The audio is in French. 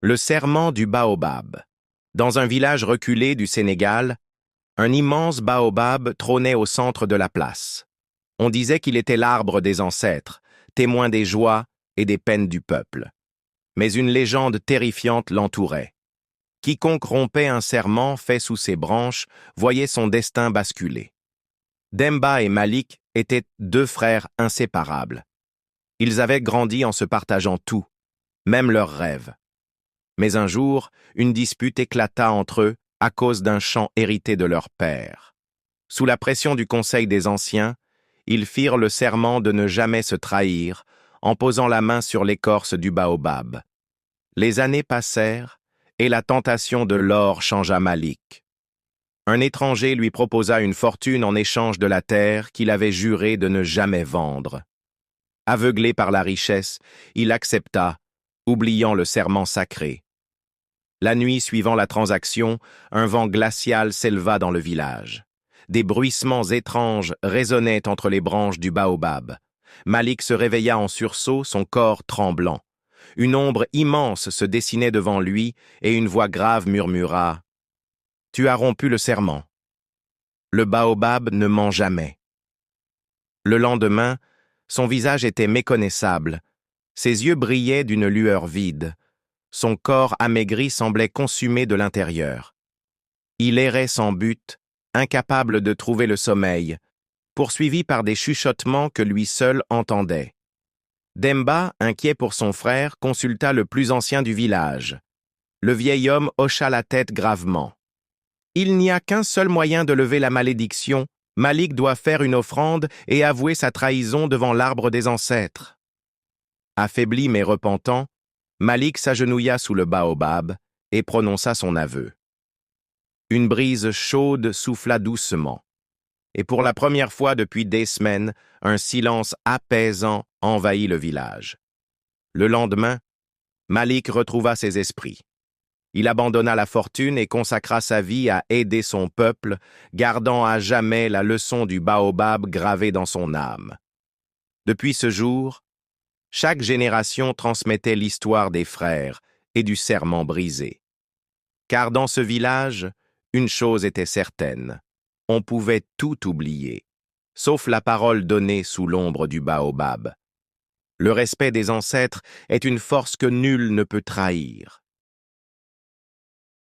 Le serment du baobab. Dans un village reculé du Sénégal, un immense baobab trônait au centre de la place. On disait qu'il était l'arbre des ancêtres, témoin des joies et des peines du peuple. Mais une légende terrifiante l'entourait. Quiconque rompait un serment fait sous ses branches voyait son destin basculer. Demba et Malik étaient deux frères inséparables. Ils avaient grandi en se partageant tout, même leurs rêves. Mais un jour, une dispute éclata entre eux à cause d'un champ hérité de leur père. Sous la pression du Conseil des Anciens, ils firent le serment de ne jamais se trahir en posant la main sur l'écorce du baobab. Les années passèrent et la tentation de l'or changea Malik. Un étranger lui proposa une fortune en échange de la terre qu'il avait juré de ne jamais vendre. Aveuglé par la richesse, il accepta, oubliant le serment sacré. La nuit suivant la transaction, un vent glacial s'éleva dans le village. Des bruissements étranges résonnaient entre les branches du baobab. Malik se réveilla en sursaut, son corps tremblant. Une ombre immense se dessinait devant lui et une voix grave murmura « Tu as rompu le serment. Le baobab ne ment jamais. » Le lendemain, son visage était méconnaissable. Ses yeux brillaient d'une lueur vide. Son corps amaigri semblait consumé de l'intérieur. Il errait sans but, incapable de trouver le sommeil, poursuivi par des chuchotements que lui seul entendait. Demba, inquiet pour son frère, consulta le plus ancien du village. Le vieil homme hocha la tête gravement. « Il n'y a qu'un seul moyen de lever la malédiction. Malik doit faire une offrande et avouer sa trahison devant l'arbre des ancêtres. » Affaibli mais repentant, Malik s'agenouilla sous le baobab et prononça son aveu. Une brise chaude souffla doucement, et pour la première fois depuis des semaines, un silence apaisant envahit le village. Le lendemain, Malik retrouva ses esprits. Il abandonna la fortune et consacra sa vie à aider son peuple, gardant à jamais la leçon du baobab gravée dans son âme. Depuis ce jour, chaque génération transmettait l'histoire des frères et du serment brisé. Car dans ce village, une chose était certaine, on pouvait tout oublier, sauf la parole donnée sous l'ombre du baobab. Le respect des ancêtres est une force que nul ne peut trahir.